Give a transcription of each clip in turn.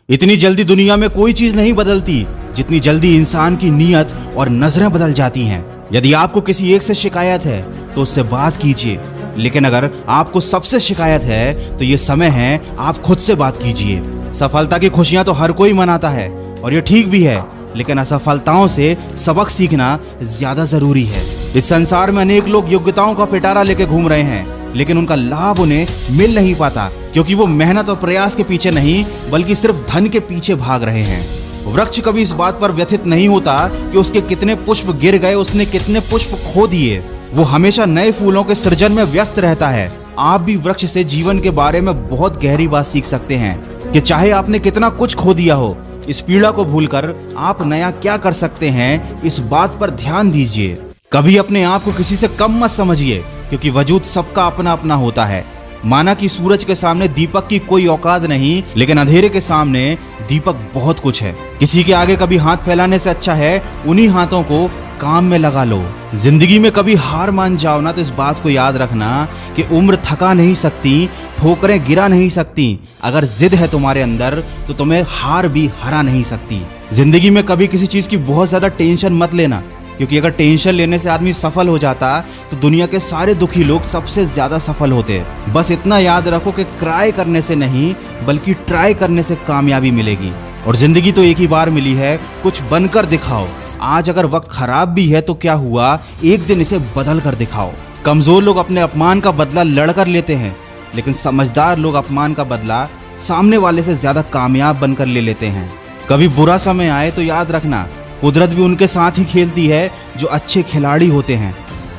इतनी जल्दी दुनिया में कोई चीज नहीं बदलती जितनी जल्दी इंसान की नीयत और नजरें बदल जाती हैं। यदि आपको किसी एक से शिकायत है तो उससे बात कीजिए, लेकिन अगर आपको सबसे शिकायत है तो ये समय है आप खुद से बात कीजिए। सफलता की खुशियां तो हर कोई मनाता है और ये ठीक भी है, लेकिन असफलताओं से सबक सीखना ज्यादा जरूरी है। इस संसार में अनेक लोग योग्यताओं का पिटारा लेके घूम रहे हैं, लेकिन उनका लाभ उन्हें मिल नहीं पाता क्योंकि वो मेहनत और प्रयास के पीछे नहीं बल्कि सिर्फ धन के पीछे भाग रहे हैं। वृक्ष कभी इस बात पर व्यथित नहीं होता कि उसके कितने पुष्प गिर गए, उसने कितने पुष्प खो दिए। वो हमेशा नए फूलों के सृजन में व्यस्त रहता है। आप भी वृक्ष से जीवन के बारे में बहुत गहरी बात सीख सकते हैं कि चाहे आपने कितना कुछ खो दिया हो, इस पीड़ा को भूलकर आप नया क्या कर सकते हैं, इस बात पर ध्यान दीजिए। कभी अपने आप को किसी से कम मत समझिए क्योंकि वजूद सबका अपना अपना होता है। माना कि सूरज के सामने दीपक की कोई औकात नहीं, लेकिन अंधेरे के सामने दीपक बहुत कुछ है। किसी के आगे कभी हाथ फैलाने से अच्छा है उन्हीं हाथों को काम में लगा लो। जिंदगी में कभी हार मान जाओ ना तो इस बात को याद रखना कि उम्र थका नहीं सकती, ठोकरें गिरा नहीं सकती। अगर जिद है तुम्हारे अंदर तो तुम्हें हार भी हरा नहीं सकती। जिंदगी में कभी किसी चीज की बहुत ज्यादा टेंशन मत लेना, क्योंकि अगर टेंशन लेने से आदमी सफल हो जाता तो दुनिया के सारे दुखी लोग सबसे ज्यादा सफल होते। बस इतना याद रखो कि क्राई करने से नहीं बल्कि ट्राई करने से कामयाबी मिलेगी। और जिंदगी तो एक ही बार मिली है, कुछ बनकर दिखाओ। आज अगर वक्त खराब भी है तो क्या हुआ, एक दिन इसे बदल कर दिखाओ। कमजोर लोग अपने अपमान का बदला लड़कर लेते हैं, लेकिन समझदार लोग अपमान का बदला सामने वाले से ज्यादा कामयाब बनकर ले लेते हैं। कभी बुरा समय आए तो याद रखना कुदरत भी उनके साथ ही खेलती है जो अच्छे खिलाड़ी होते हैं।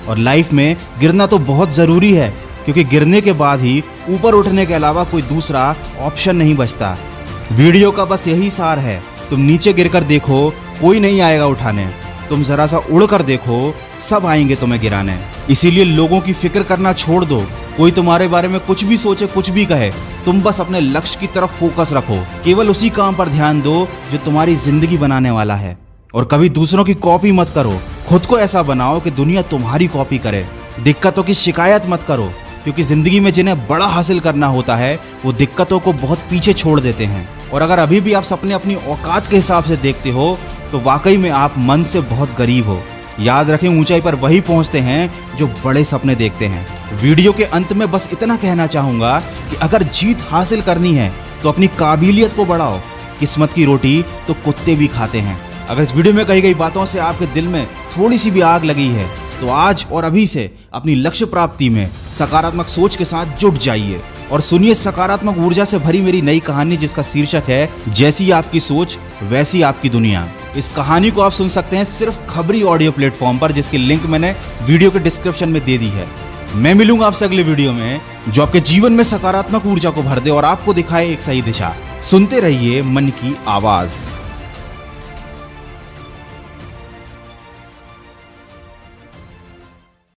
और लाइफ में गिरना तो बहुत ज़रूरी है, क्योंकि गिरने के बाद ही ऊपर उठने के अलावा कोई दूसरा ऑप्शन नहीं बचता। वीडियो का बस यही सार है, तुम नीचे गिरकर देखो कोई नहीं आएगा उठाने, तुम जरा सा उड़ कर देखो सब आएंगे तुम्हें गिराने। इसीलिए लोगों की फिक्र करना छोड़ दो। कोई तुम्हारे बारे में कुछ भी सोचे, कुछ भी कहे, तुम बस अपने लक्ष्य की तरफ फोकस रखो। केवल उसी काम पर ध्यान दो जो तुम्हारी जिंदगी बनाने वाला है। और कभी दूसरों की कॉपी मत करो, खुद को ऐसा बनाओ कि दुनिया तुम्हारी कॉपी करे। दिक्कतों की शिकायत मत करो, क्योंकि जिंदगी में जिन्हें बड़ा हासिल करना होता है वो दिक्कतों को बहुत पीछे छोड़ देते हैं। और अगर अभी भी आप सपने अपनी औकात के हिसाब से देखते हो तो वाकई में आप मन से बहुत गरीब हो। याद रखें, ऊंचाई पर वही पहुंचते हैं जो बड़े सपने देखते हैं। वीडियो के अंत में बस इतना कहना चाहूंगा कि अगर जीत हासिल करनी है तो अपनी काबिलियत को बढ़ाओ। किस्मत की रोटी तो कुत्ते भी खाते हैं। अगर इस वीडियो में कही गई बातों से आपके दिल में थोड़ी सी भी आग लगी है तो आज और अभी से अपनी लक्ष्य प्राप्ति में सकारात्मक सोच के साथ जुट जाइए और सुनिए सकारात्मक ऊर्जा से भरी मेरी नई कहानी, जिसका शीर्षक है जैसी आपकी सोच वैसी आपकी दुनिया। इस कहानी को आप सुन सकते हैं सिर्फ खबरी ऑडियो प्लेटफॉर्म पर, जिसकी लिंक मैंने वीडियो के डिस्क्रिप्शन में दे दी है। मैं मिलूंगा आपसे अगले वीडियो में जो आपके जीवन में सकारात्मक ऊर्जा को भर दे और आपको दिखाए एक सही दिशा। सुनते रहिए मन की आवाज।